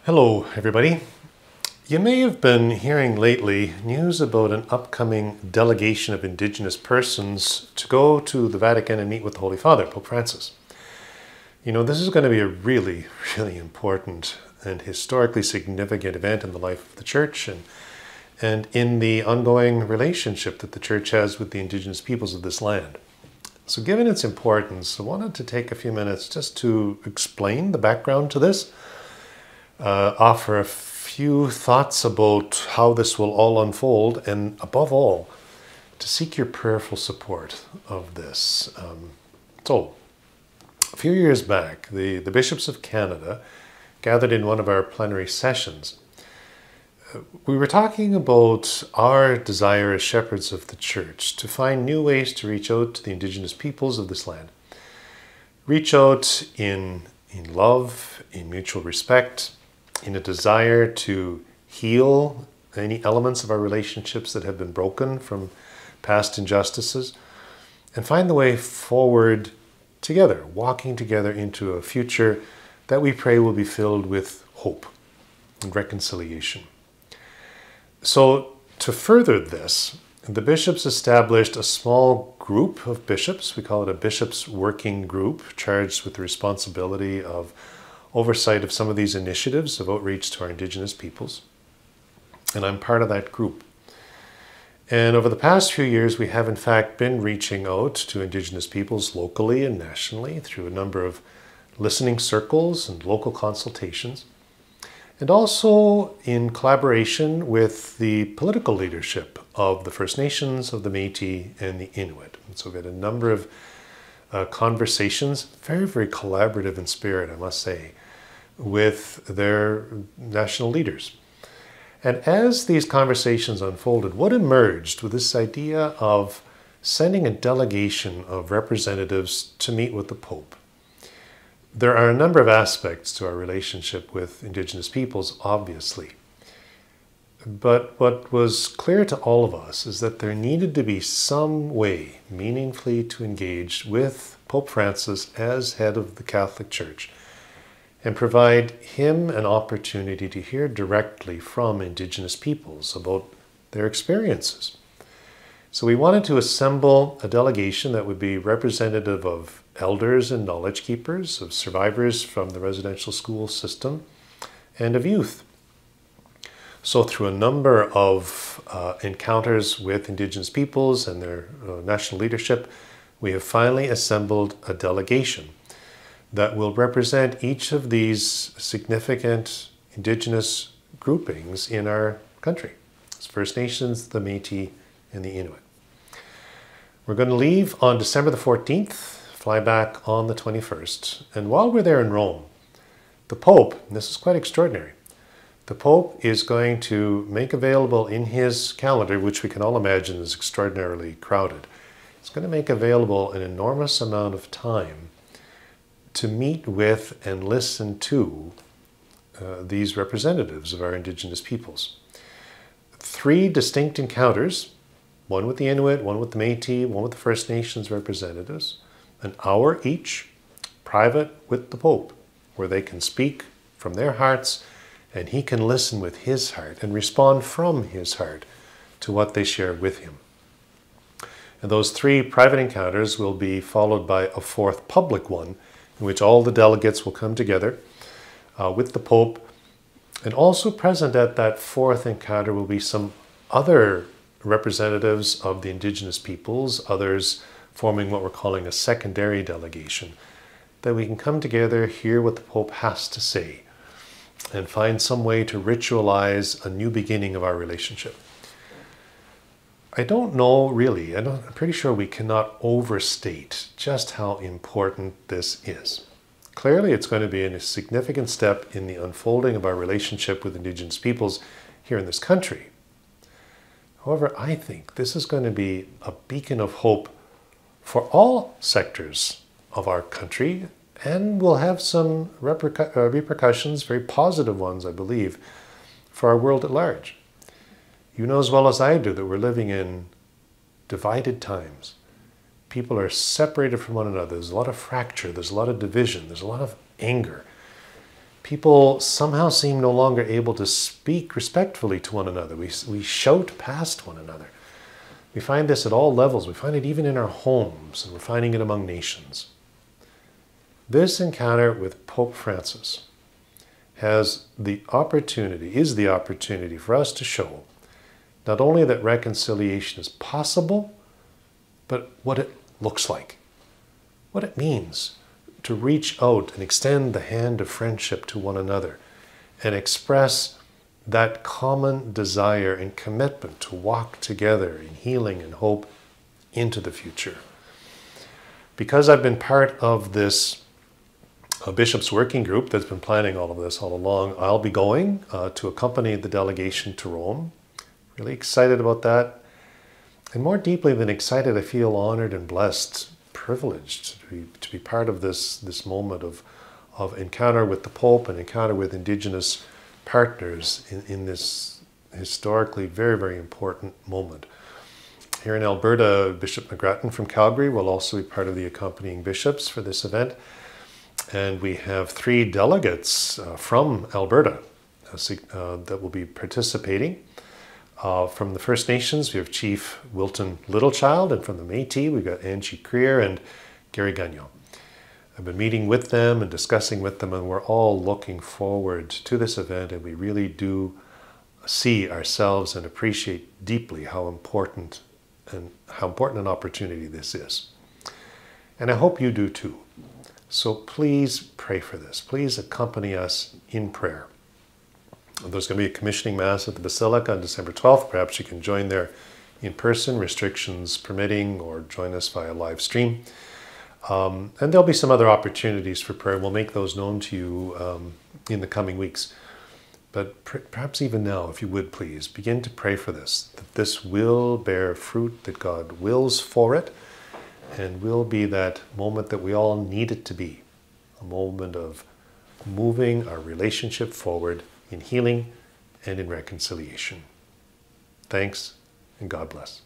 Hello, everybody. You may have been hearing lately news about an upcoming delegation of Indigenous persons to go to the Vatican and meet with the Holy Father, Pope Francis. You know, this is going to be a really important and historically significant event in the life of the Church and in the ongoing relationship that the Church has with the Indigenous peoples of this land. So given its importance, I wanted to take a few minutes just to explain the background to this, offer a few thoughts about how this will all unfold, and above all, to seek your prayerful support of this. So, a few years back, the bishops of Canada gathered in one of our plenary sessions. We were talking about our desire as shepherds of the Church to find new ways to reach out to the Indigenous peoples of this land. Reach out in love, in mutual respect, in a desire to heal any elements of our relationships that have been broken from past injustices, and find the way forward together, walking together into a future that we pray will be filled with hope and reconciliation. So to further this, the bishops established a small group of bishops. We call it a bishops' working group, charged with the responsibility of oversight of some of these initiatives of outreach to our Indigenous peoples. And I'm part of that group. And over the past few years, we have in fact been reaching out to Indigenous peoples locally and nationally through a number of listening circles and local consultations, and also in collaboration with the political leadership of the First Nations, of the Métis, and the Inuit. And so we've had a number of conversations, very collaborative in spirit, I must say, with their national leaders. And as these conversations unfolded, what emerged was this idea of sending a delegation of representatives to meet with the Pope. There are a number of aspects to our relationship with Indigenous peoples, obviously. But what was clear to all of us is that there needed to be some way meaningfully to engage with Pope Francis as head of the Catholic Church and provide him an opportunity to hear directly from Indigenous peoples about their experiences. So we wanted to assemble a delegation that would be representative of elders and knowledge keepers, of survivors from the residential school system, and of youth. So through a number of encounters with Indigenous peoples and their national leadership, we have finally assembled a delegation that will represent each of these significant Indigenous groupings in our country. It's First Nations, the Métis, and the Inuit. We're going to leave on December the 14th, fly back on the 21st. And while we're there in Rome, the Pope, and this is quite extraordinary, the Pope is going to make available in his calendar, which we can all imagine is extraordinarily crowded, he's going to make available an enormous amount of time to meet with and listen to these representatives of our Indigenous peoples. 3 distinct encounters, one with the Inuit, one with the Métis, one with the First Nations representatives, an hour each, private with the Pope, where they can speak from their hearts and he can listen with his heart and respond from his heart to what they share with him. And those 3 private encounters will be followed by a 4th public one, in which all the delegates will come together with the Pope. And also present at that 4th encounter will be some other representatives of the Indigenous peoples, others forming what we're calling a secondary delegation, that we can come together, hear what the Pope has to say, and find some way to ritualize a new beginning of our relationship. I don't know really, I'm pretty sure we cannot overstate just how important this is. Clearly it's going to be a significant step in the unfolding of our relationship with Indigenous peoples here in this country. However, I think this is going to be a beacon of hope for all sectors of our country, and will have some repercussions, very positive ones, I believe, for our world at large. You know as well as I do that we're living in divided times. People are separated from one another. There's a lot of fracture. There's a lot of division. There's a lot of anger. people somehow seem no longer able to speak respectfully to one another. We shout past one another. We find this at all levels. We find it even in our homes, and we're finding it among nations. This encounter with Pope Francis is the opportunity for us to show not only that reconciliation is possible, but what it looks like, what it means to reach out and extend the hand of friendship to one another and express that common desire and commitment to walk together in healing and hope into the future. Because I've been part of this Bishop's working group that's been planning all of this all along, I'll be going to accompany the delegation to Rome. Really excited about that. And more deeply than excited, I feel honored and blessed, privileged to be part of this moment of encounter with the Pope and encounter with Indigenous partners in this historically very, very important moment. Here in Alberta, Bishop McGrattan from Calgary will also be part of the accompanying bishops for this event. And we have 3 delegates from Alberta that will be participating. From the First Nations, we have Chief Wilton Littlechild, and from the Métis, we've got Angie Creer and Gary Gagnon. I've been meeting with them and discussing with them, and we're all looking forward to this event, and we really do see ourselves and appreciate deeply how important an opportunity this is. And I hope you do too. So please pray for this. Please accompany us in prayer. There's going to be a commissioning mass at the Basilica on December 12th. Perhaps you can join there in person, restrictions permitting, or join us via live stream. And there'll be some other opportunities for prayer. We'll make those known to you in the coming weeks. But perhaps even now, if you would please, begin to pray for this, that this will bear fruit, that God wills for it, and will be that moment that we all need it to be, a moment of moving our relationship forward in healing and in reconciliation. Thanks, and God bless.